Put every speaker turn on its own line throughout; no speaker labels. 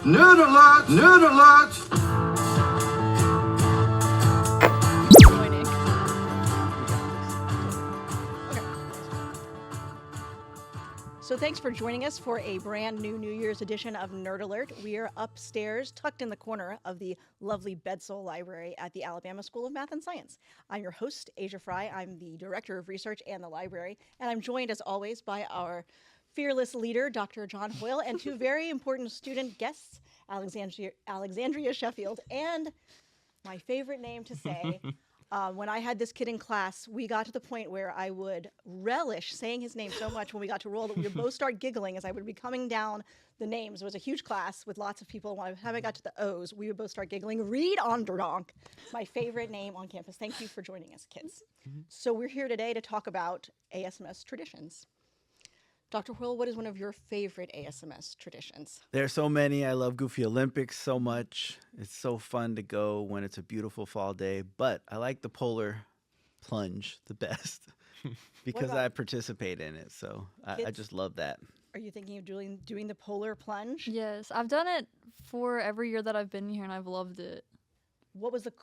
Nerd alert! Nerd alert!
Joining. So thanks for joining us for a brand new New Year's edition of Nerd Alert. We are upstairs, tucked in the corner of the lovely Bedsole Library at the Alabama School of Math and Science. I'm your host, Asia Frey. I'm the Director of Research and the library, and I'm joined, as always, by our fearless leader, Dr. John Hoyle, and two very important student guests, Alexandria Sheffield, and my favorite name to say. When I had this kid in class, we got to the point where I would relish saying his name so much when we got to roll that we would both start giggling as I would be coming down the names. It was a huge class with lots of people. When I got to the O's, we would both start giggling. Reid Onderdonk, my favorite name on campus. Thank you for joining us, kids. So we're here today to talk about ASMS traditions. Dr. Hoyle, what is one of your favorite ASMS traditions?
There are so many. I love Goofy Olympics so much. It's so fun to go when it's a beautiful fall day. But I like the Polar Plunge the best because I participate in it. So I just love that.
Are you thinking of doing the Polar Plunge?
Yes, I've done it for every year that I've been here, and I've loved it.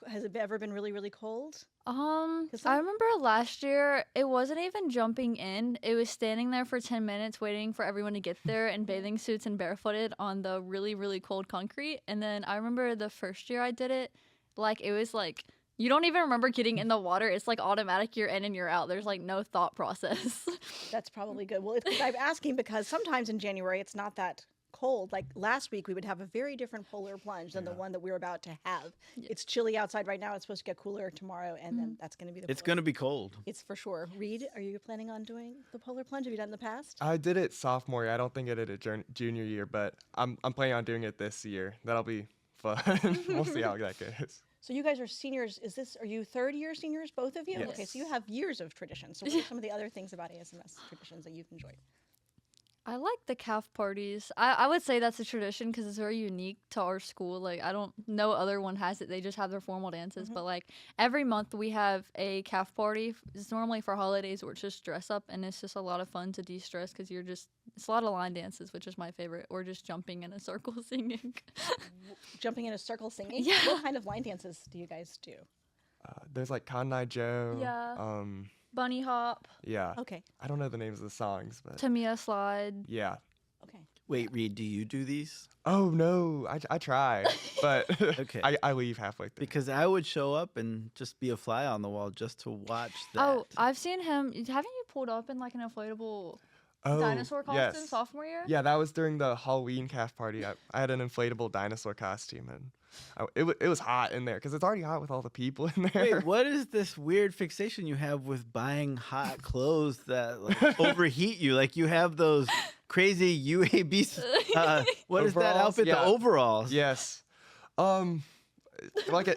Has it ever been really, really cold?
I remember last year, it wasn't even jumping in. It was standing there for 10 minutes waiting for everyone to get there in bathing suits and barefooted on the really, really cold concrete. And then I remember the first year I did it, it was you don't even remember getting in the water. It's automatic, you're in and you're out. There's no thought process.
That's probably good. Well, I'm asking because sometimes in January it's not that cold. Like last week, we would have a very different polar plunge than the one that we're about to have. Yeah. It's chilly outside right now. It's supposed to get cooler tomorrow, and then that's going to be
It's going to be cold.
It's for sure. Reid, are you planning on doing the polar plunge? Have you done it in the past?
I did it sophomore year. I don't think I did it junior year, but I'm planning on doing it this year. That'll be fun. We'll see how that goes.
So you guys are seniors. Are you third-year seniors, both of you?
Yes.
Okay, so you have years of tradition. So what are some of the other things about ASMS traditions that you've enjoyed?
I like the calf parties. I would say that's a tradition because it's very unique to our school. I don't know other one has it. They just have their formal dances. But every month we have a calf party. It's normally for holidays or it's just dress up, and it's just a lot of fun to de-stress because it's a lot of line dances, which is my favorite, or just jumping in a circle singing.
Jumping in a circle singing?
Yeah.
What kind of line dances do you guys do?
There's Cotton Eye Joe.
Yeah. Bunny hop.
Yeah.
Okay.
I don't know the names of the songs, but
Tamiya slide.
yeah.
Okay.
Wait, Reid, do you do these?
Oh no, I try, but
Okay.
I leave halfway through.
Because I would show up and just be a fly on the wall just to watch that.
Oh, I've seen him. Haven't you pulled up in an inflatable dinosaur costume
yes.
sophomore year?
Yeah, that was during the Halloween calf party. I had an inflatable dinosaur costume, and it was hot in there because it's already hot with all the people in there.
Wait, what is this weird fixation you have with buying hot clothes that overheat you? You have those crazy UAB. What is that
Overalls?
outfit?
Yeah.
The overalls.
Yes. An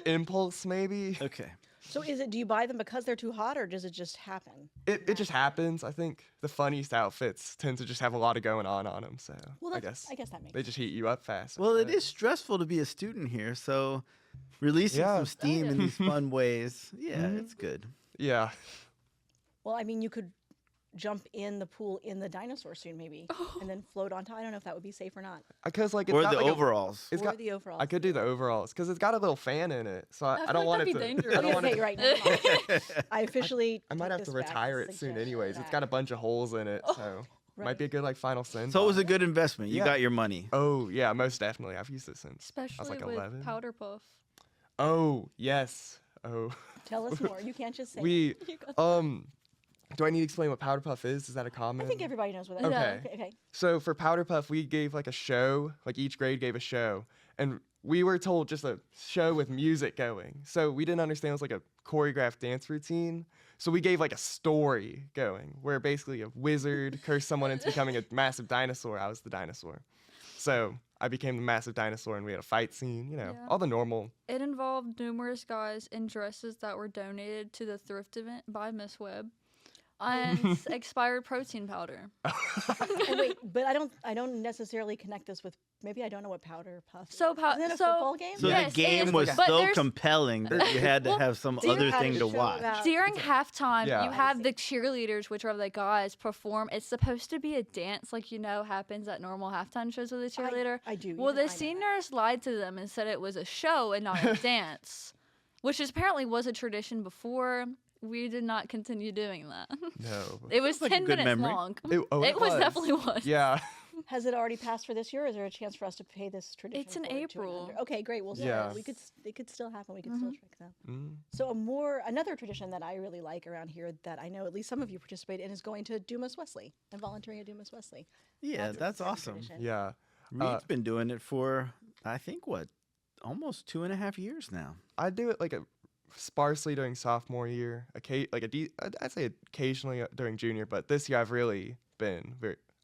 impulse maybe.
Okay.
So do you buy them because they're too hot, or does it just happen?
It just happens. I think the funniest outfits tend to just have a lot of going on them. So I guess
that makes
they just heat you up fast.
Well, it is stressful to be a student here, so releasing some steam in these fun ways, it's good.
Yeah.
Well, you could jump in the pool in the dinosaur suit maybe, and then float on top. I don't know if that would be safe or not.
Because it's
Or
got
the overalls.
Or the overalls.
I could do the overalls because it's got a little fan in it, so I don't want it to.
dangerous.
I don't want it.
Right now. I officially.
I might have to retire it soon, anyways. It's got a bunch of holes in it, so might be a good final send.
So it was a good investment. You got your money.
Oh yeah, most definitely. I've used it since
Especially
I was
with
11.
powder puff.
Oh yes. Oh.
Tell us more. You can't just say.
We Do I need to explain what powder puff is? Is that a common?
I think everybody knows what that
Okay.
is. Okay.
So for powder puff, we gave a show. Each grade gave a show, and we were told just a show with music going. So we didn't understand it was a choreographed dance routine. So we gave a story going, where basically a wizard cursed someone into becoming a massive dinosaur. I was the dinosaur. So I became the massive dinosaur, and we had a fight scene. All the normal.
It involved numerous guys in dresses that were donated to the thrift event by Miss Webb. and expired protein powder.
And wait, but I don't necessarily connect this with. Maybe I don't know what powder puff.
So
is. Isn't it a football game?
So
Yes,
the
it
game
is,
was
but
so
there's-
compelling that you had to
Well,
have some
do you
other
have
thing
to
to
show
watch.
that?
During halftime,
Yeah.
you have the cheerleaders, which are the guys, perform. It's supposed to be a dance, like happens at normal halftime shows with a cheerleader.
I do.
Well,
even I
the
know that.
seniors lied to them and said it was a show and not a dance, which apparently was a tradition before. We did not continue doing that.
No.
It was
like a
10
good
minutes
memory.
long.
It
was definitely was.
Yeah.
Has it already passed for this year? Or is there a chance for us to pay this tradition?
It's in
forward to
April.
another- Okay, great. Well,
Yeah.
it could still happen. We could still trick them.
Mm.
So another tradition that I really like around here that I know at least some of you participate in is going to Dumas Wesley and volunteering at Dumas Wesley.
Yeah,
a
that's
fun
awesome.
tradition.
Yeah.
Reed's been doing it for, I think, almost 2.5 years now.
I do it like sparsely during sophomore year, I'd say occasionally during junior, but this year I've really been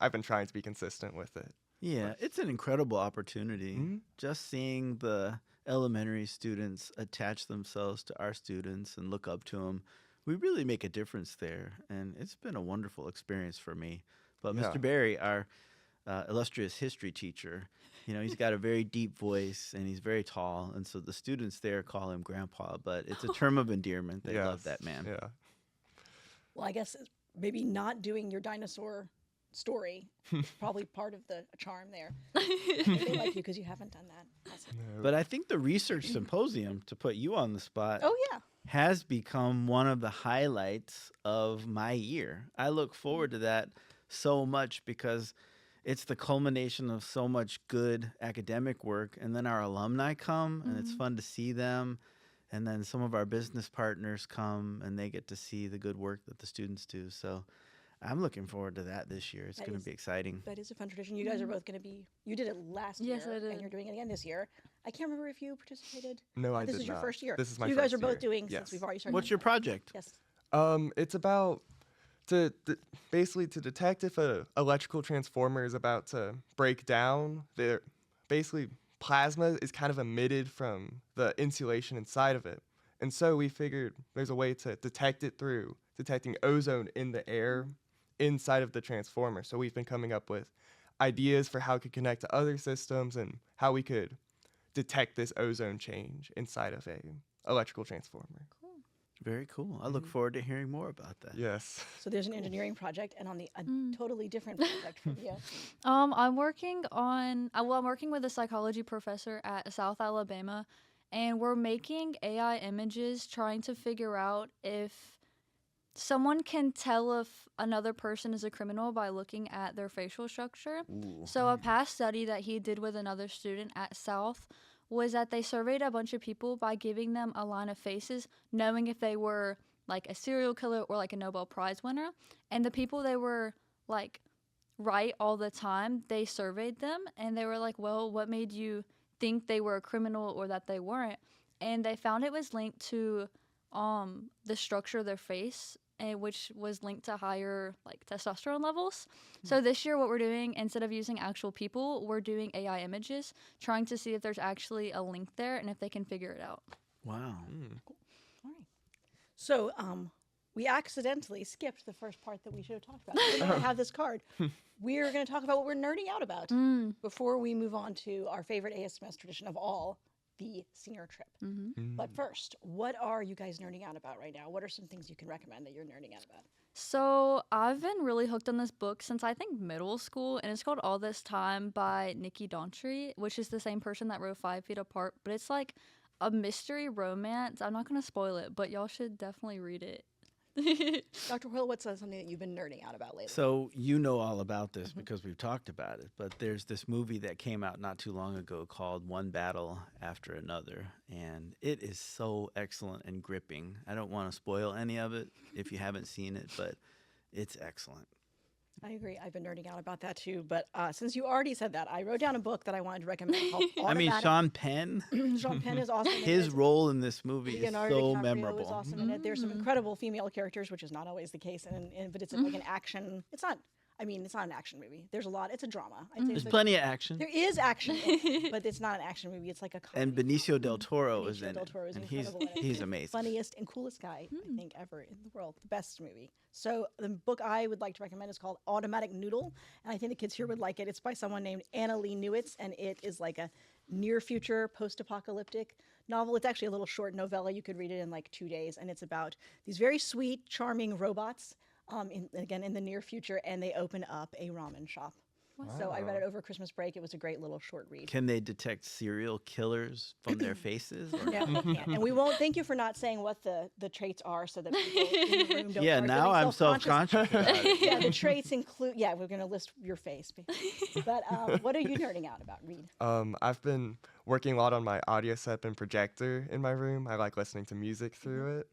I've been trying to be consistent with it.
Yeah, it's an incredible opportunity.
Mhm.
Just seeing the elementary students attach themselves to our students and look up to them, we really make a difference there. And it's been a wonderful experience for me. But
Yeah.
Mr. Barry, our illustrious history teacher, he's got a very deep voice and he's very tall. And so the students there call him Grandpa, but it's a term of endearment. They love
Yes.
that man.
Yeah.
Well, I guess maybe not doing your dinosaur story is probably part of the charm there. They like you because you haven't done that. Awesome.
No.
But I think the research symposium, to put you on the spot,
Oh yeah.
has become one of the highlights of my year. I look forward to that so much because it's the culmination of so much good academic work. And then our alumni come and it's fun to see them. And then some of our business partners come and they get to see the good work that the students do. So I'm looking forward to that this year. It's
That
going
is-
to be exciting.
That is a fun tradition. You guys are both going to be. You did it last
Yes,
year,
I did.
and you're doing it again this year. I can't remember if you participated.
No, I
This
did
is your
not.
first year.
This is my
You
first
guys are both
year.
doing
Yes.
since we've already started.
What's your project?
Yes.
It's about basically to detect if a electrical transformer is about to break down. Basically plasma is kind of emitted from the insulation inside of it, and so we figured there's a way to detect it through detecting ozone in the air inside of the transformer. So we've been coming up with ideas for how it could connect to other systems and how we could detect this ozone change inside of a electrical transformer.
Very cool. I look forward to hearing more about that.
Yes.
So there's an engineering project, and on the totally different project from you.
I'm working with a psychology professor at South Alabama, and we're making AI images trying to figure out if someone can tell if another person is a criminal by looking at their facial structure.
Ooh.
So a past study that he did with another student at South was that they surveyed a bunch of people by giving them a line of faces, knowing if they were like a serial killer or like a Nobel Prize winner. And the people they were like right all the time, they surveyed them and they were like, well, what made you think they were a criminal or that they weren't? And they found it was linked to the structure of their face, which was linked to higher like testosterone levels. So this year what we're doing, instead of using actual people, we're doing AI images, trying to see if there's actually a link there and if they can figure it out.
Wow.
All right. So we accidentally skipped the first part that we should have talked about. We didn't have this card. We're going to talk about what we're nerding out about before we move on to our favorite ASMS tradition of all, the senior trip. But first, what are you guys nerding out about right now? What are some things you can recommend that you're nerding out about?
So I've been really hooked on this book since I think middle school, and it's called All This Time by Nikki Dauntry, which is the same person that wrote 5 Feet Apart, but it's like a mystery romance. I'm not going to spoil it, but y'all should definitely read it.
Dr. Hoyle, what's something that you've been nerding out about lately?
So you know all about this because we've talked about it, but there's this movie that came out not too long ago called One Battle After Another, and it is so excellent and gripping. I don't want to spoil any of it if you haven't seen it, but it's excellent.
I agree. I've been nerding out about that too. But since you already said that, I wrote down a book that I wanted to recommend called
I mean,
Automatic-
Sean Penn,
Sean Penn is awesome. in
his
it.
role in this movie is
Leonardo
so
DiCaprio
memorable.
is awesome in it. There's some incredible female characters, which is not always the case, but it's like an action. It's not. I mean, it's not an action movie. There's a lot. It's a drama. I'd say
There's
it's
plenty of action.
There is action, in it, but it's not an action movie. It's like a comedy.
And Benicio del Toro is
Benicio
in
del
it.
Toro is
And
incredible in it.
he's amazing.
Funniest and coolest guy, I think, ever in the world. The best movie. So the book I would like to recommend is called Automatic Noodle, and I think the kids here would like it. It's by someone named Anna Lee Newitz, and it is like a near-future post-apocalyptic novel. It's actually a little short novella. You could read it in like 2 days, and it's about these very sweet, charming robots, in the near future, and they open up a ramen shop. So I read it over Christmas break. It was a great little short read.
Can they detect serial killers from their faces? Or-
No, they can't. And we won't. Thank you for not saying what the traits are, so that people in the room don't.
Yeah,
start
now
getting
I'm self-conscious about it.
Yeah, the traits include. Yeah, we're going to list your face. But what are you nerding out about, Reid?
I've been working a lot on my audio setup and projector in my room. I like listening to music through it,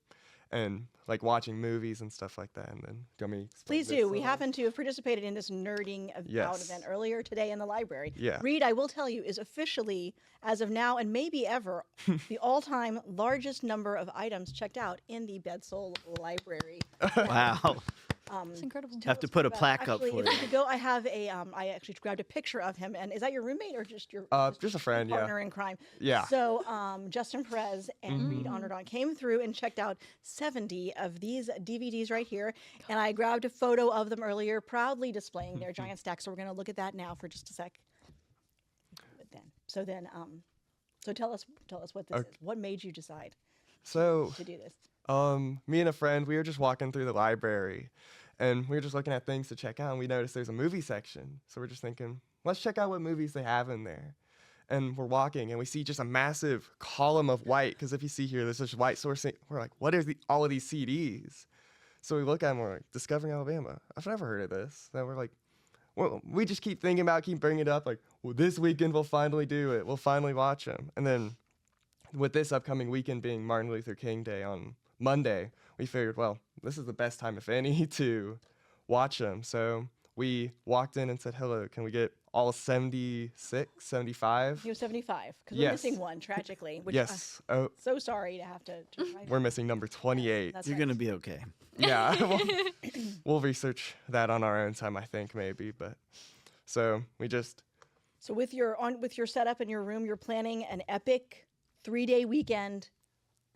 and like watching movies and stuff like that. And then, do you want me to explain
Please
this
do.
a
We
little?
happen to have participated in this nerding
Yes.
event earlier today in the library.
Yeah.
Reid, I will tell you, is officially, as of now and maybe ever, the all-time largest number of items checked out in the Bedsole Library.
Wow.
It's incredible.
Have to put a plaque up
Actually,
for
if
you.
you could go, I have a. I actually grabbed a picture of him, and is that your roommate or just your
Just a friend, yeah.
partner in crime?
Yeah.
So Justin Perez and Reid Onderdonk came through and checked out 70 of these DVDs right here, and I grabbed a photo of them earlier, proudly displaying their giant stack. So we're going to look at that now for just a sec. So tell us what this is. What made you decide
So,
to do this?
me and a friend, we were just walking through the library, and we were just looking at things to check out, and we noticed there's a movie section. So we're just thinking, let's check out what movies they have in there. And we're walking, and we see just a massive column of white, because if you see here, there's this white sourcing. We're like, what are all of these CDs? So we look at them, we're like, Discovering Alabama. I've never heard of this. Then we're like, well, we just keep thinking about, keep bringing it up, like, well, this weekend we'll finally do it. We'll finally watch them. And then with this upcoming weekend being Martin Luther King Day on Monday, we figured, well, this is the best time, if any, to watch them. So we walked in and said, hello, can we get all 76, 75?
You have 75, because we're
Yes.
missing one, tragically. Which,
Yes. Oh,
so sorry to have to try
we're missing number 28.
That's
You're
right.
going to be okay.
Yeah, we'll research that on our own time, I think, maybe. But so we just,
So with your setup in your room, you're planning an epic 3-day weekend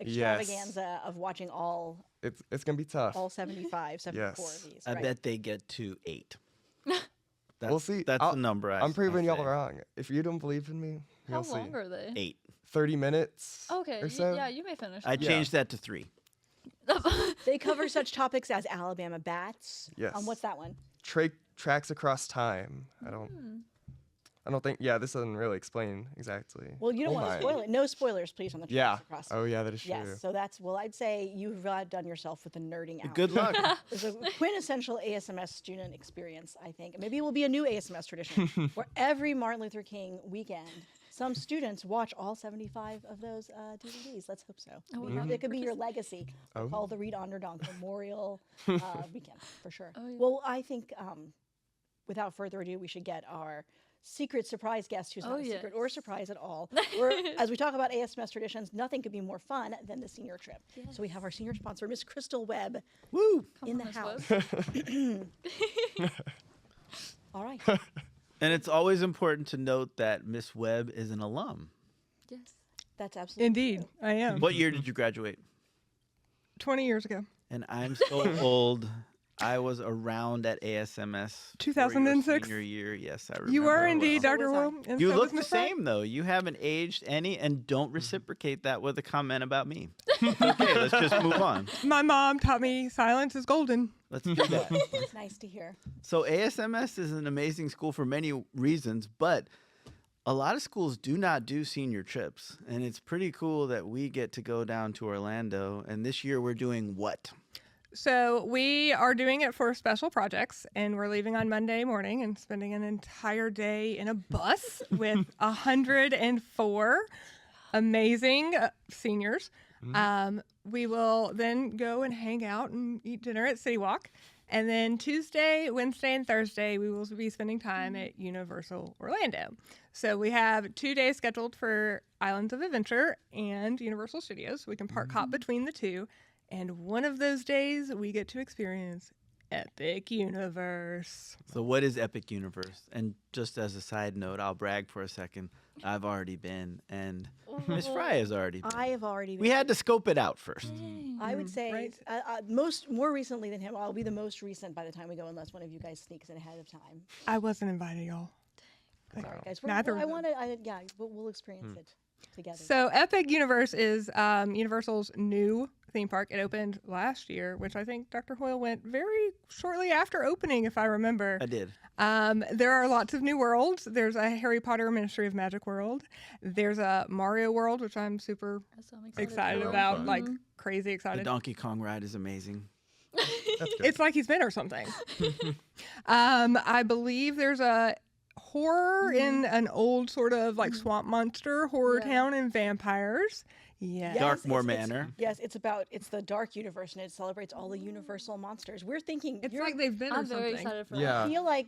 extravaganza of watching all
it's going to be tough.
75, 74
Yes.
of these.
I
right?
bet they get to 8.
We'll see.
That's the number
I'm proving y'all
say.
wrong. If you don't believe in me,
How
you'll see.
long are they?
8.
30 minutes
Okay,
or so.
yeah, you may finish.
I changed that to 3.
They cover such topics as Alabama bats.
Yes.
What's that one?
Tracks across time. I don't think. Yeah, this doesn't really explain exactly.
Well, you don't
Oh
want to
my.
spoil it. No spoilers, please, on the
Yeah.
Tracks Across.
Oh yeah, that is true.
Yes, so that's, well, I'd say you've done yourself with the nerding out.
Good luck.
It's a quintessential ASMS student experience, I think. Maybe it will be a new ASMS tradition where every Martin Luther King weekend, some students watch all 75 of those DVDs. Let's hope so.
Oh,
You know, it could be your legacy.
Oh.
Called the Reid Onderdonk Memorial Weekend, for sure.
Oh, yeah.
Well, I think without further ado, we should get our secret surprise guest, who's
Oh,
not a
yes.
secret or surprise at all. As we talk about ASMS traditions, nothing could be more fun than the senior trip. So we have our senior sponsor, Miss Kristal Webb,
Woo!
in the
Miss
house.
Webb.
All right.
And it's always important to note that Miss Webb is an alum.
Yes.
That's absolutely
Indeed,
true.
I am.
What year did you graduate?
20 years ago.
And I'm so old. I was around at ASMS. for
2006?
your senior year. Yes, I remember.
You are
it
indeed,
well.
So
Dr.
was I.
Will. and
You
so
look
was
the
Miss Frey.
same though. You haven't aged any, and don't reciprocate that with a comment about me. Okay, let's just move on.
My mom taught me silence is golden.
Let's do that.
It's nice to hear.
So ASMS is an amazing school for many reasons, but a lot of schools do not do senior trips, and it's pretty cool that we get to go down to Orlando. And this year we're doing what?
So we are doing it for special projects, and we're leaving on Monday morning and spending an entire day in a bus with 104 amazing seniors. We will then go and hang out and eat dinner at City Walk. And then Tuesday, Wednesday, and Thursday, we will be spending time at Universal Orlando. So we have 2 days scheduled for Islands of Adventure and Universal Studios. We can park hop between the two. And one of those days, we get to experience Epic Universe.
So what is Epic Universe? And just as a side note, I'll brag for a second. I've already been, and Miss Frey has already been.
I have already been.
We had to scope it out first.
I would say
Right.
more recently than him. I'll be the most recent by the time we go, unless one of you guys sneaks in ahead of time.
I wasn't invited, y'all.
Sorry, guys.
Neither
I
of
want to. Yeah, we'll experience it together.
So Epic Universe is Universal's new theme park. It opened last year, which I think Dr. Hoyle went very shortly after opening, if I remember.
I did.
There are lots of new worlds. There's a Harry Potter Ministry of Magic world. There's a Mario world, which I'm super
So I'm
excited
for.
about,
Fun.
like crazy
The
excited.
Donkey Kong ride is amazing.
That's good.
It's like he's been or something. I believe there's a horror in an old sort of like swamp monster horror
Yeah.
town and vampires. Yeah.
Yes,
Darkmoor
it's-
Manor.
Yes, it's the dark universe, and it celebrates all the universal monsters. We're thinking
It's
you're-
like they've been or
I'm very
something.
excited for
Yeah.
I feel like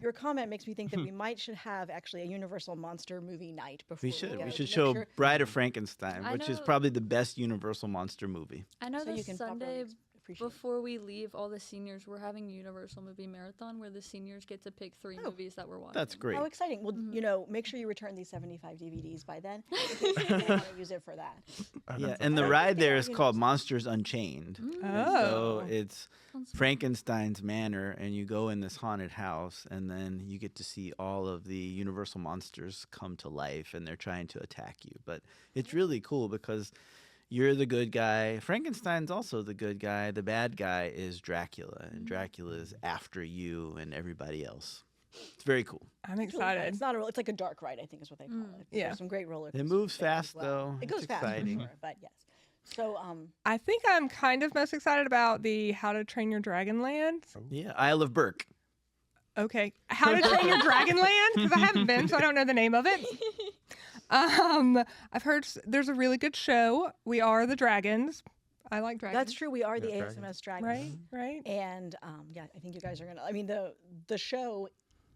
your comment makes me think that we should have actually a Universal monster movie night before
We should.
go
We
to
should
make
show
sure-
Bride of Frankenstein,
I
which is
know-
probably the best Universal monster movie.
I know
so you
this
can
Sunday
properly appreciate it.
before we leave, all the seniors, we're having Universal Movie Marathon where the seniors get to pick 3 movies that we're watching.
That's great.
How exciting! Well, make sure you return these 75 DVDs by then. Because you want to use it for that.
Yeah, and the ride there is called Monsters Unchained. And
Oh.
So it's Frankenstein's manor, and you go in this haunted house, and then you get to see all of the Universal monsters come to life, and they're trying to attack you. But it's really cool because you're the good guy. Frankenstein's also the good guy. The bad guy is Dracula, and Dracula is after you and everybody else. It's very cool.
I'm
It's really fun.
excited.
It's not a. It's like a dark ride, I think, is what they call it.
Yeah.
There's some great roller
It
coasters
moves
there as
fast,
well.
though.
It goes
It's
fast,
exciting.
for sure, but yes. So
I think I'm kind of most excited about the How to Train Your Dragon Land.
Yeah, Isle of Burke.
Okay. How to Train Your Dragon Land? Because I haven't been, so I don't know the name of it. I've heard there's a really good show. We Are the Dragons. I like dragons.
that's true. We are the
Yes,
ASMS Dragons.
Right? Right?
And yeah, I think you guys are gonna. I mean, the show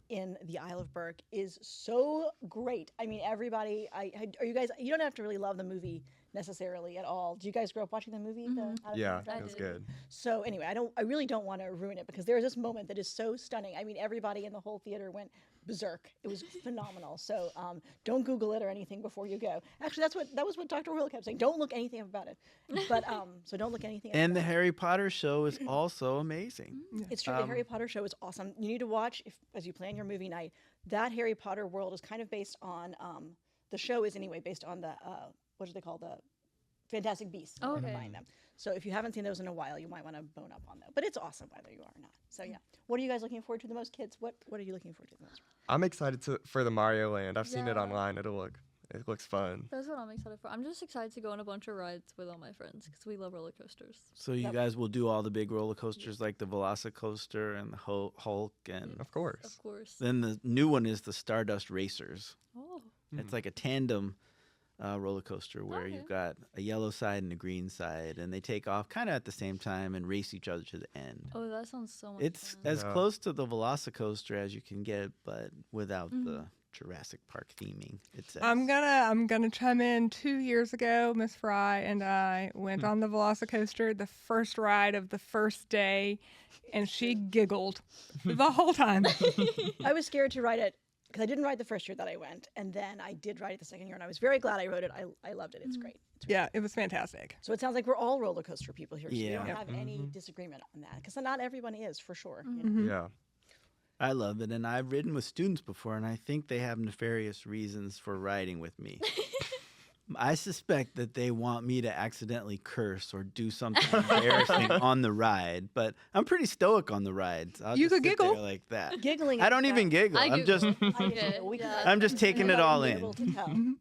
in the Isle of Burke is so great. I mean, everybody. Are you guys? You don't have to really love the movie necessarily at all. Do you guys grow up watching the movie? The How to
Yeah,
Train Your
it was
Dragon?
good.
So anyway, I really don't want to ruin it because there is this moment that is so stunning. I mean, everybody in the whole theater went berserk. It was phenomenal. So don't Google it or anything before you go. Actually, that was what Dr. Hoyle kept saying. Don't look anything up about it. But so don't look anything.
And the
about
Harry Potter show is also amazing.
it. It's true. The Harry Potter show is awesome. You need to watch as you plan your movie night. That Harry Potter world is kind of based on the show is anyway based on the what do they call the Fantastic Beasts.
Oh,
where to
okay.
find them. So if you haven't seen those in a while, you might want to bone up on them. But it's awesome whether you are or not. So yeah, what are you guys looking forward to the most, kids? What are you looking forward to the most?
I'm excited for the Mario Land. I've seen it
Yeah.
online. It looks fun.
That's what I'm excited for. I'm just excited to go on a bunch of rides with all my friends because we love roller coasters.
So you guys will do all the big roller coasters like the Velocicoaster and the Hulk, and
Of course.
Of course.
then the new one is the Stardust Racers.
Oh.
It's like a tandem roller coaster where
Okay.
you've got a yellow side and a green side, and they take off kind of at the same time and race each other to the end.
Oh, that sounds so much
It's
fun.
as
Yeah.
close to the Velocicoaster as you can get, but without the Jurassic Park theming. It says.
I'm gonna chime in. 2 years ago, Miss Fry and I went on the Velocicoaster, the first ride of the first day, and she giggled the whole time.
I was scared to ride it because I didn't ride the first year that I went, and then I did ride it the second year, and I was very glad I rode it. I loved it. It's great. It's
Yeah, it was fantastic.
So it sounds like we're all roller coaster people here. So we
Yeah.
don't have any disagreement on that because not everyone is for sure. You know?
Yeah.
I love it, and I've ridden with students before, and I think they have nefarious reasons for riding with me. I suspect that they want me to accidentally curse or do something embarrassing on the ride, but I'm pretty stoic on the rides. I'll
You
just
could
sit there
giggle.
like that.
Giggling.
I
is
don't even
bad.
giggle.
I
I'm just
giggle.
I
Yeah,
giggle. We can-
yeah.
I'm just taking it all in.
Able to tell.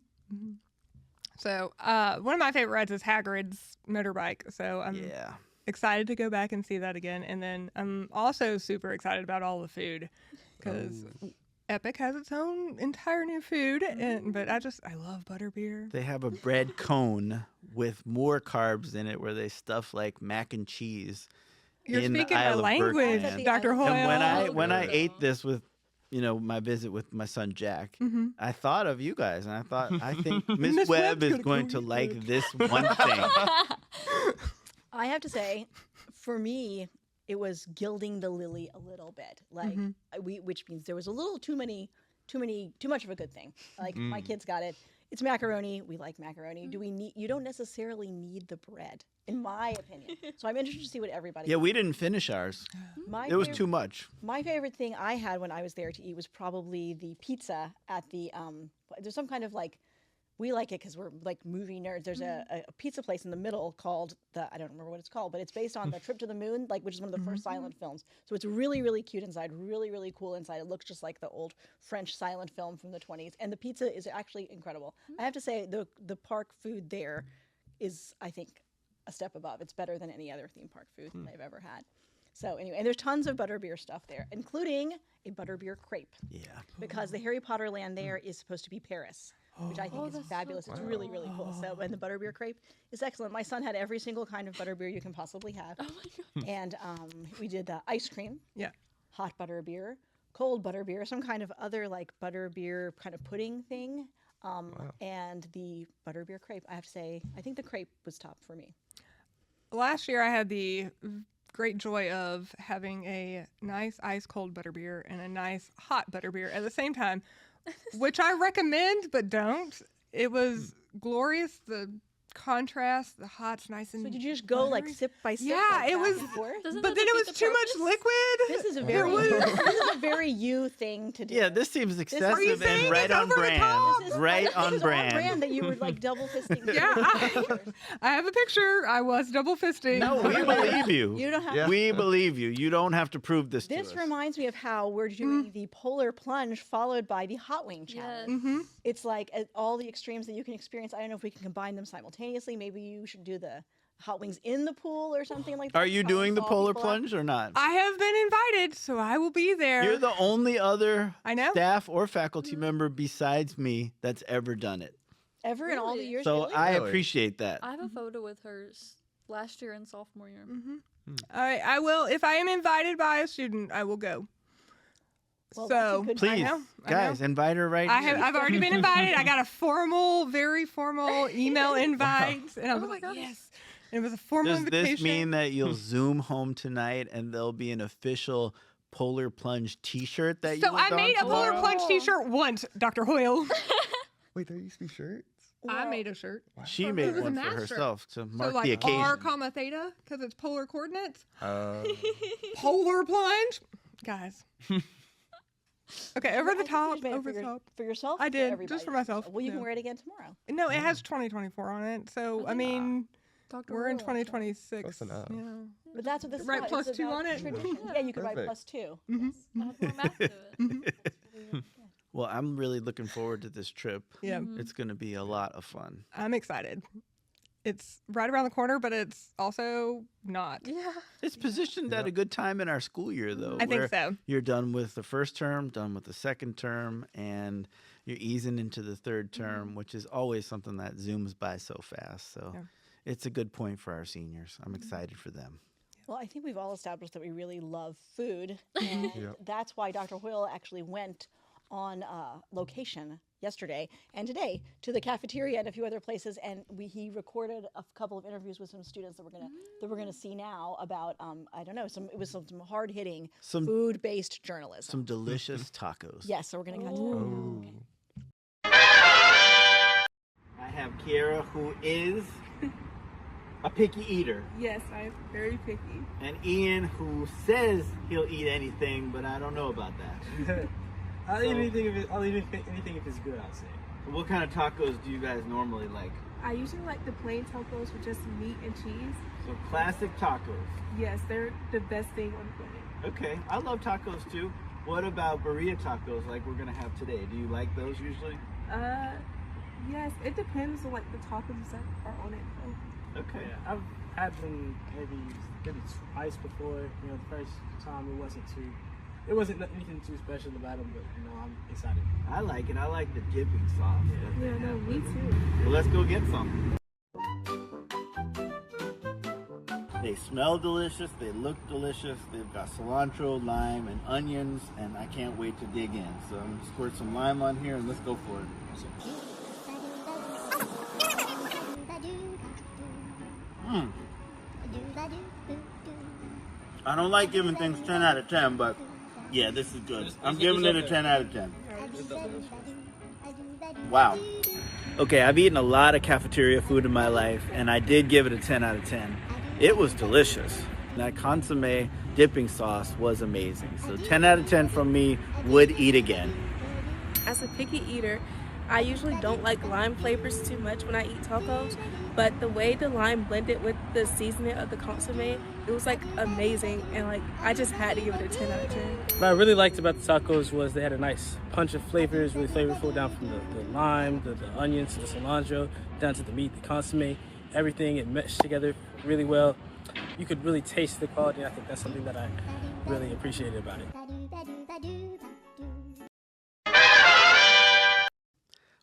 So one of my favorite rides is Hagrid's motorbike. So I'm
Yeah.
excited to go back and see that again. And then I'm also super excited about all the food because Epic has its own entire new food. But I love butterbeer.
They have a bread cone with more carbs in it where they stuff like mac and cheese.
You're
in the
speaking my
Isle of Burke
language,
land.
Dr. Hoyle.
And when I
Oh,
ate
no.
this with my visit with my son Jack,
Mm-hmm.
I thought of you guys, and I think Miss
Miss
Webb
Webb's
is
gonna
going
go
to
eat
like
it.
this one thing.
I have to say, for me, it was gilding the lily a little bit, like which means there was a little too much of a good thing. Like my kids got it. It's macaroni. We like macaroni. Do we need? You don't necessarily need the bread, in my opinion. So I'm interested to see what everybody.
Yeah, we didn't finish ours. It was too much.
My favorite thing I had when I was there to eat was probably the pizza at the. There's some kind of like. We like it because we're like movie nerds. There's a pizza place in the middle called I don't remember what it's called, but it's based on the Trip to the Moon, like which is one of the first silent films. So it's really, really cute inside, really, really cool inside. It looks just like the old French silent film from the 20s. And the pizza is actually incredible. I have to say the park food there is, I think, a step above. It's better than any other theme park food that I've ever had. So anyway, and there's tons of butterbeer stuff there, including a butterbeer crepe. Yeah. Because the Harry Potter land there is supposed to be Paris. Which I think is fabulous. It's really, really cool. So, and the butterbeer crepe is excellent. My son had every single kind of butterbeer you can possibly have. Oh my God. And we did the ice cream. Yeah. Hot butterbeer, cold butterbeer, some kind of other like butterbeer kind of pudding thing. And the butterbeer crepe, I have to say, I think the crepe was top for me.
Last year I had the great joy of having a nice ice cold butterbeer and a nice hot butterbeer at the same time. Which I recommend, but don't. It was glorious. The contrast, the hot's nice and.
So did you just go like sip by sip?
Yeah,
like
it was. But then it was too much liquid.
This is a very this is a very you thing to do.
Yeah, this seems excessive and right
it's
on
over the
brand.
top?
Right on brand.
Brand that you were like double fisting.
Yeah, I have a picture. I was double fisting.
No, we believe you.
You don't have.
Yeah.
We believe you. You don't have to prove this to us.
This reminds me of how we're doing the Polar Plunge followed by the Hot Wing Challenge.
Yes.
It's like all the extremes that you can experience. I don't know if we can combine them simultaneously. Maybe you should do the hot wings in the pool or something like that.
Are you
Try
doing
and
the
thaw
Polar
people out.
Plunge or not?
I have been invited, so I will be there.
You're the only other
I know.
staff or faculty member besides me that's ever done it.
Ever in all the
Really?
years?
So
really?
I
Really?
appreciate that.
I have a photo with hers last year in sophomore year.
I will. If I am invited by a student, I will go.
Well, that's a
so
good-
Please,
I know.
guys, invite her right here.
I've already been invited. I got a very formal email invite, and I was like, yes. And it was a formal
Does
invitation.
this mean that you'll Zoom home tonight and there'll be an official Polar Plunge T-shirt that you
So I
will
made a
don
Polar
tomorrow?
Plunge T-shirt once, Dr. Hoyle.
Wait, there used to be shirts?
I made a shirt.
She
It
made
was a
one for
math shirt.
herself to
So
mark
like
the occasion.
R, comma, theta, because it's polar coordinates.
Uh,
Polar Plunge, guys. Okay, over
I
the
think you
top,
just made it
over the top.
for yourself.
I
or
did,
everybody?
just for myself,
Well, you can
yeah.
wear it again tomorrow.
No, it has 2024 on it. So I mean,
Dr.
we're in
Royal.
2026.
Close enough.
Yeah.
But that's what this
Write
is.
plus
It's
two
about
on it?
tradition. Yeah, you could write
Perfect.
plus two.
Add more math to it.
Well, I'm really looking forward to this trip.
Yeah,
It's going to be a lot of fun.
I'm excited. It's right around the corner, but it's also not.
Yeah.
It's positioned at a good time in our school year, though.
I think
where
so.
You're done with the first term, done with the second term, and you're easing into the third term, which is always something that zooms by so fast. So
Yeah.
it's a good point for our seniors. I'm excited for them.
Well, I think we've all established that we really love food, and that's why Dr. Hoyle actually went on location yesterday and today to the cafeteria and a few other places, and he recorded a couple of interviews with some students that we're gonna see now about I don't know, some hard hitting
Some-
food based journalism.
Some delicious tacos.
Yes, so we're gonna catch
Oh.
I have Kiara, who is a picky eater,
Yes, I'm very picky.
and Ian, who says he'll eat anything, but I don't know about that.
I'll eat anything if anything if it's good, I'll say.
What kind of tacos do you guys normally like?
I usually like the plain tacos with just meat and cheese.
So classic tacos.
Yes, they're the best thing on the planet.
Okay, I love tacos too. What about burrito tacos like we're gonna have today? Do you like those usually?
Yes, it depends on like the tacos that are on it. Though.
Okay.
Yeah, I've had them maybe twice before. You know, the first time it wasn't anything too special about them, but you know, I'm excited.
I like it. I like the dipping sauce. that they
Yeah, no,
have
me
with it.
too.
Well, let's go get some. They smell delicious. They look delicious. They've got cilantro, lime, and onions, and I can't wait to dig in. So I'm gonna squirt some lime on here, and let's go for it. I don't like giving things 10 out of 10, but yeah, this is good. I'm giving it a 10 out of 10. Wow. Okay, I've eaten a lot of cafeteria food in my life, and I did give it a 10 out of 10. It was delicious. That consomme dipping sauce was amazing. So 10 out of 10 from me, would eat again.
As a picky eater, I usually don't like lime flavors too much when I eat tacos, but the way the lime blended with the seasoning of the consomme, it was like amazing, and like I just had to give it a 10 out of 10.
What I really liked about the tacos was they had a nice punch of flavors, really flavorful, down from the lime, the onions, the cilantro, down to the meat, the consomme, everything. It meshed together really well. You could really taste the quality, and I think that's something that I really appreciated about it.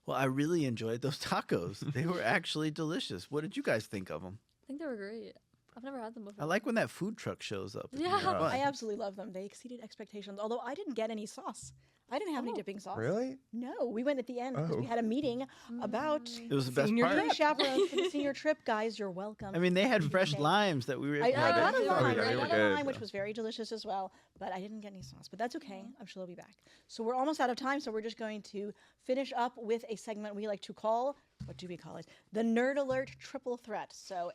Well, I really enjoyed those tacos. They were actually delicious. What did you guys think of them?
I think they were great. I've never had them before.
I like when that food truck shows up. It's
Yeah.
fun.
I absolutely love them. They exceeded expectations. Although I didn't get any sauce. I didn't have any dipping sauce.
Really?
No, we went at the end because we
Oh.
had a meeting about
It was the best
Senior
part.
being chaperones for the senior trip. Guys, you're welcome.
I mean, they had fresh
Okay.
limes that we were
I
able to
got a
they were
lime,
good.
I
They
got
were
a
good,
lime, which
though.
was very delicious as well, but I didn't get any sauce. But that's okay. I'm sure they'll be back. So we're almost out of time, so we're just going to finish up with a segment we like to call, what do we call it? The Nerd Alert Triple Threat. So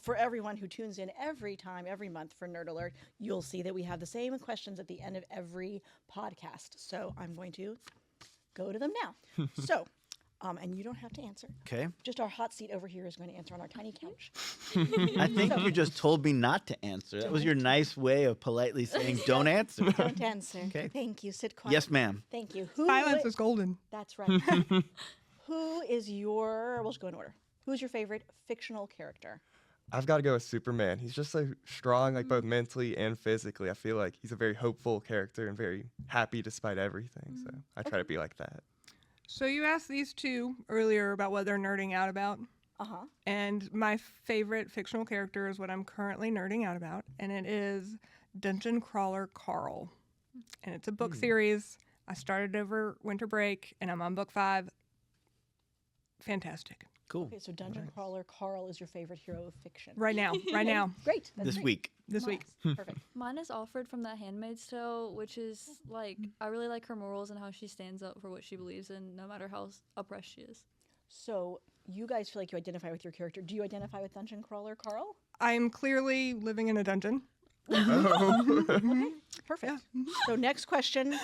for everyone who tunes in every time, every month for Nerd Alert, you'll see that we have the same questions at the end of every podcast. So I'm going to go to them now. So, and you don't have to answer.
Okay.
Just our hot seat over here is going to answer on our tiny couch.
I think you just told me not to answer. That was your nice way of politely saying, don't answer.
Don't answer.
Okay.
Thank you. Sit quiet.
Yes, ma'am.
Thank you.
Silence is golden.
That's right. Who is your, we'll just go in order. Who's your favorite fictional character?
I've got to go with Superman. He's just so strong, like both mentally and physically. I feel like he's a very hopeful character and very happy despite everything. So I try to be like that.
So you asked these two earlier about what they're nerding out about.
Uh-huh.
And my favorite fictional character is what I'm currently nerding out about, and it is Dungeon Crawler Carl. And it's a book series. I started over winter break, and I'm on book 5. Fantastic.
Cool.
Okay, so Dungeon Crawler Carl is your favorite hero of fiction.
Right now. Right now.
Great. That's
This
great.
week.
This week.
Perfect.
Mine is Alfred from The Handmaid's Tale, which is like, I really like her morals and how she stands up for what she believes in, no matter how oppressed she is.
So you guys feel like you identify with your character. Do you identify with Dungeon Crawler Carl?
I am clearly living in a dungeon.
Perfect. So next question.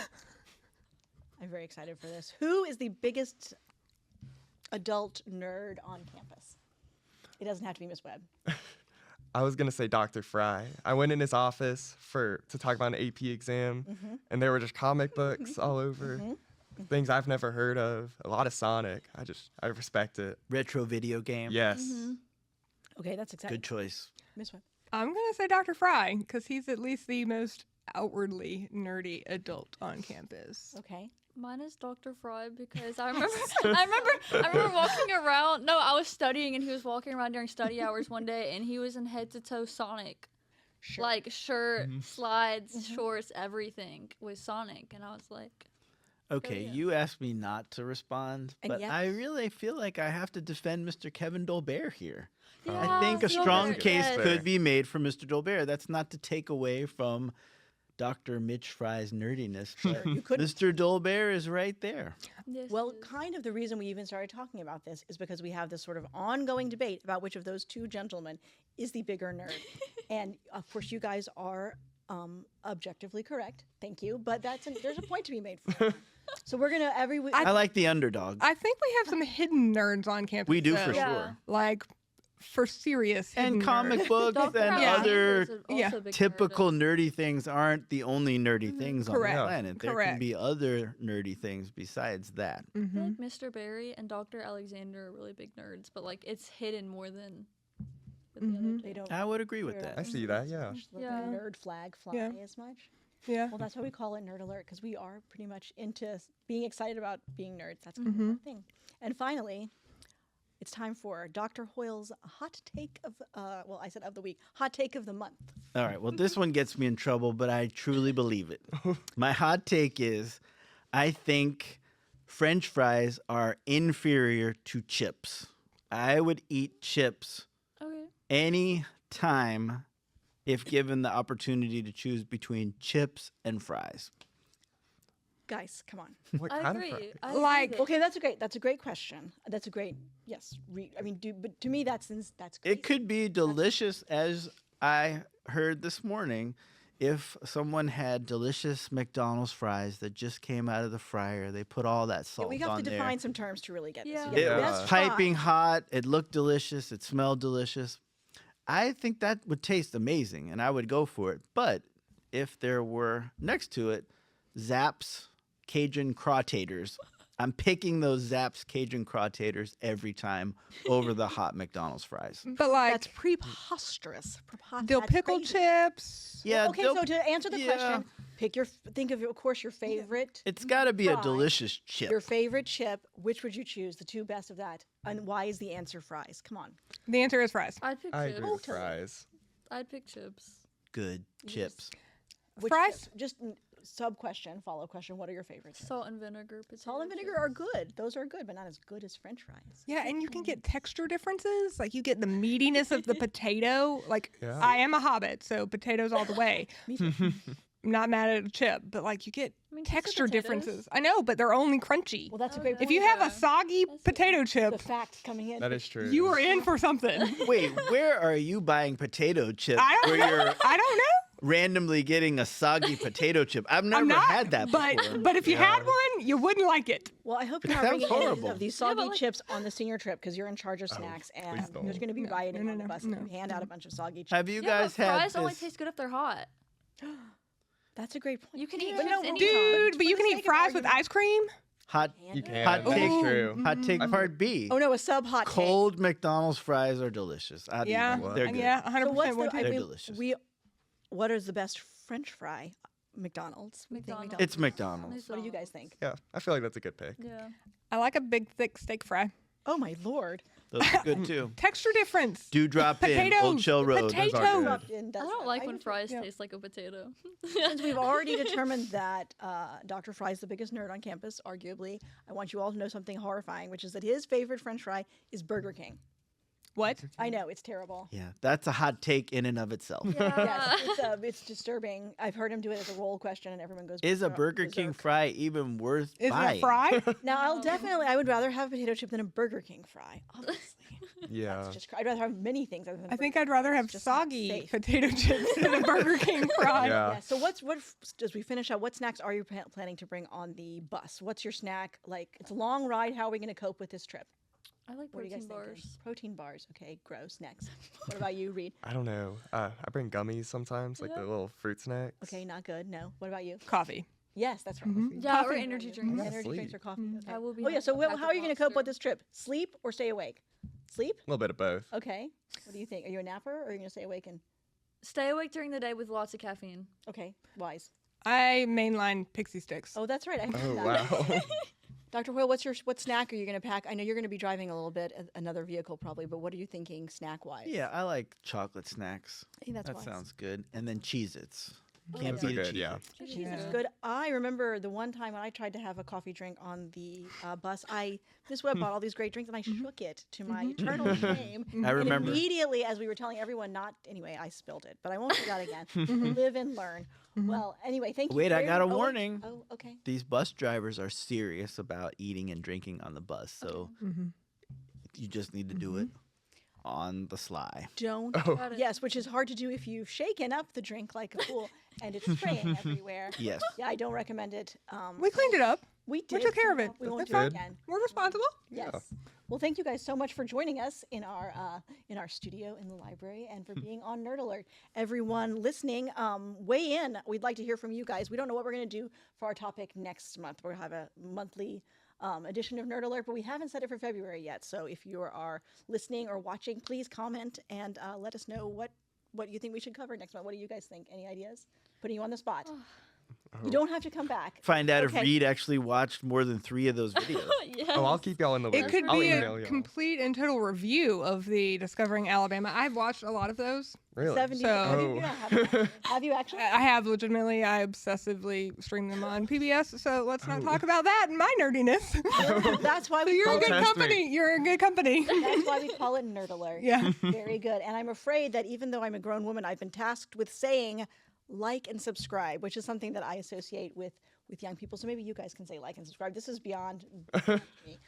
I'm very excited for this. Who is the biggest adult nerd on campus? It doesn't have to be Miss Webb.
I was gonna say Dr. Frey. I went in his office to talk about an AP exam, and there were just comic books all over, things I've never heard of. A lot of Sonic. I respect it.
Retro video game.
Yes.
Okay, that's exciting.
Good choice.
Miss Webb.
I'm going to say Dr. Fry because he's at least the most outwardly nerdy adult on campus.
Okay.
Mine is Dr. Frey because I remember I remember walking around. No, I was studying and he was walking around during study hours one day and he was in head to toe Sonic.
Sure.
Like shirt, slides, shorts, everything was Sonic, and I was like,
Okay,
yeah.
you asked me not to respond,
And
but
yet-
I really feel like I have to defend Mr. Kevin Dolbear here. I
Yeah,
think a strong
Dolbear,
case
yes.
could be made for Mr. Dolbear. That's not to take away from Dr. Mitch Fry's nerdiness, but
You couldn't.
Mr. Dolbear is right there.
yes,
Well,
it is.
kind of the reason we even started talking about this is because we have this sort of ongoing debate about which of those two gentlemen is the bigger nerd. And of course, you guys are objectively correct. Thank you. But there's a point to be made for it. So we're gonna every week.
I like the underdog.
I think we have some hidden nerds on campus.
We do
though.
for
Yeah.
sure.
Like, for serious hidden
And comic
nerds.
books
Dr.
and
Yeah.
other
is also
yeah,
a big nerd.
typical nerdy things aren't the only nerdy things on the
Correct.
planet. There
Correct.
can be other nerdy things besides that.
I feel
Mhm.
like Mr. Barry and Dr. Alexander are really big nerds, but like it's hidden more than with the other
they
two.
don't.
I would agree with
wear
that.
I see that, yeah.
the
Yeah.
nerd flag fly
Yeah.
as much.
Yeah.
Well, that's why we call it Nerd Alert, because we are pretty much into being excited about being nerds. That's kind of our thing. And finally, it's time for Dr. Hoyle's hot take of, well, I said of the week, hot take of the month.
All right. Well, this one gets me in trouble, but I truly believe it. My hot take is I think French fries are inferior to chips. I would eat chips
Okay.
any time if given the opportunity to choose between chips and fries?
Guys, come on.
What
I
kind
agree.
of fries?
I agree
Like-
that-
Okay, that's a great question. That's a great yes. But to me that's crazy.
It could be delicious, as I heard this morning. If someone had delicious McDonald's fries that just came out of the fryer, they put all that
Yeah,
salt
we have
on
to
there.
define some terms to really get this.
Yeah.
You get
It
the
was
best
piping
fry.
hot. It looked delicious. It smelled delicious. I think that would taste amazing, and I would go for it. But if there were next to it Zapp's Cajun Crawtators, I'm picking those Zapp's Cajun Crawtators every time over the hot McDonald's fries.
But like
That's preposterous.
dill
That's
pickle
crazy.
chips.
Yeah,
Okay,
dill-
so to answer the
yeah.
question, think of course your favorite.
It's got to be a
fry.
delicious chip.
Your favorite chip. Which would you choose? The two best of that, and why is the answer fries? Come on.
The answer is fries.
I'd pick
I
chips.
agree with
Totally.
fries.
I'd pick chips.
Good chips.
Which
Fries?
chip? Just sub question, follow question. What are your favorites?
Salt and vinegar.
Salt and vinegar are good. Those are good, but not as good as French fries.
Yeah, and you can get texture differences. Like you get the meatiness of the potato. Like
Yeah.
I am a hobbit, so potatoes all the way.
Me too.
I'm not mad at a chip, but like you get
I mean, chips are
texture
potatoes.
differences. I know, but they're only crunchy.
Well, that's a
Oh,
great
yeah.
point.
If you have a
Yeah.
soggy
That's
potato
the
chip,
fact coming in.
That is true.
you are in for something.
Wait, where are you buying potato chips?
I don't
where
know.
you're
I don't know.
randomly getting a soggy potato chip? I've never
I'm not,
had that
but
before.
but if you had one, you wouldn't like it.
Well, I hope you're not
Sounds
bringing any
horrible.
of these
Yeah,
soggy
but, like-
chips on the senior trip because you're in charge of snacks, and
please don't.
there's going to be rioting
no,
on the
no,
bus
no,
if you hand out a bunch of soggy chips.
Have you
Yeah,
guys
but
had
fries only
this?
taste good if they're hot.
That's a great point.
You can eat
But
chips
no,
anytime.
Dude, but you
For the
can
sake
eat
of
fries with
argument-
ice cream.
Hot
You can.
Hot
That's
take.
true.
Hot take part B.
Oh no, a sub hot
Cold McDonald's fries are delicious. I'd eat
Yeah,
them. They're good.
yeah, 100%
So what's
would
the?
too.
They're delicious.
What is the best French fry? McDonald's. We think
McDonald's.
It's McDonald's.
What do you guys think?
Yeah, I feel like that's a good pick.
Yeah.
I like a big, thick steak fry.
Oh my lord!
Those are good too.
Texture difference.
Dewdrop in Old
Potatoes,
Shell Road.
potatoes.
Those are good.
Dropped in
I
does
don't
that.
like
I
when
do too.
fries
Yeah.
taste like a potato.
Since we've already determined that Dr. Fry's the biggest nerd on campus, arguably, I want you all to know something horrifying, which is that his favorite French fry is Burger King.
What?
I know it's terrible.
Yeah, that's a hot take in and of itself.
Yes, it's disturbing. I've heard him do it as a roll question, and everyone goes.
Is a
berserk.
Burger King fry even worth
Is
buying?
it a fry?
Now, I would rather have a potato chip than a Burger King fry. Obviously,
Yeah.
It's just, I'd rather have many things other than.
I think
Burger
I'd rather
King.
have
It's just not
soggy
safe.
potato chips than a Burger King fry.
Yeah.
Yeah. So as we finish up, what snacks are you planning to bring on the bus? What's your snack? Like, it's a long ride. How are we going to cope with this trip?
I like
What are you guys
protein
thinking?
bars.
Protein bars. Okay, gross. Next. What about you, Reid?
I don't know. I bring gummies sometimes, like
Yeah.
the little fruit snacks.
Okay, not good. No. What about you?
Coffee.
Yes, that's right.
Yeah, or
Coffee.
energy drinks.
I'm
Energy drinks
asleep.
or coffee. Okay.
I will be
Oh yeah.
on
So
a pack
how
of
are you going to cope
Monster.
with this trip? Sleep or stay awake? Sleep.
A little bit of both.
Okay. What do you think? Are you a napper or are you going to stay awake and?
Stay awake during the day with lots of caffeine.
Okay, wise.
I mainline pixie sticks.
Oh, that's right. I heard
Oh
that.
wow.
Dr. Hoyle, what snack are you going to pack? I know you're going to be driving a little bit, another vehicle probably, but what are you thinking snack-wise?
Yeah, I like chocolate snacks.
I think that's
That
wise.
sounds good. And then Cheez-Its.
Oh,
Can't
Those are
beat a
good, yeah.
Cheez-It.
Cheese is
Yeah.
good. I remember the one time when I tried to have a coffee drink on the bus. Miss Webb bought all these great drinks, and I shook it to my eternal shame.
I
And
remember.
immediately, as we were telling everyone not, anyway, I spilled it, but I won't do that again. Live and learn. Well, anyway, thank you.
Wait, I
very
got a
much. Oh, wait.
warning.
Oh, okay.
These bus drivers are serious about eating and drinking on the bus, so you just need to do it on the sly.
Don't.
Got it.
Yes, which is hard to do if you've shaken up the drink like a fool and it's spraying everywhere.
Yes.
Yeah, I don't recommend it.
We cleaned it up.
We did.
took care of it.
We won't
That's
do it
good.
again.
We're responsible.
Yes. Well, thank you guys so much for joining us in our studio in the library and for being on Nerd Alert. Everyone listening, weigh in. We'd like to hear from you guys. We don't know what we're going to do for our topic next month. We'll have a monthly edition of Nerd Alert, but we haven't set it for February yet. So if you are listening or watching, please comment and let us know what you think we should cover next month. What do you guys think? Any ideas? Putting you on the spot. You don't have to come back.
Find out
Okay.
if Reid actually watched more than 3 of those videos.
Yes.
Oh, I'll keep y'all in the loop.
It could
I'll
be
email
a
y'all.
complete and total review of the Discovering Alabama. I've watched a lot of those.
Really?
70.
So-
Have you actually?
I have legitimately. I obsessively stream them on PBS. So let's not talk about that in my nerdiness.
That's why
So
we
you're
call
in
it.
good
Test me.
company. You're in good company.
That's why we call it Nerd Alert.
Yeah.
Very good. And I'm afraid that even though I'm a grown woman, I've been tasked with saying like and subscribe, which is something that I associate with young people. So maybe you guys can say like and subscribe. This is beyond me.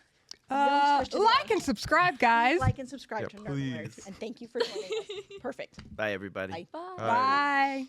Youngsters today.
Like and subscribe, guys.
Like and subscribe
Yeah,
to Nerd Alert.
please.
And thank you for joining us. Perfect.
Bye, everybody.
Bye.
Bye.
Bye.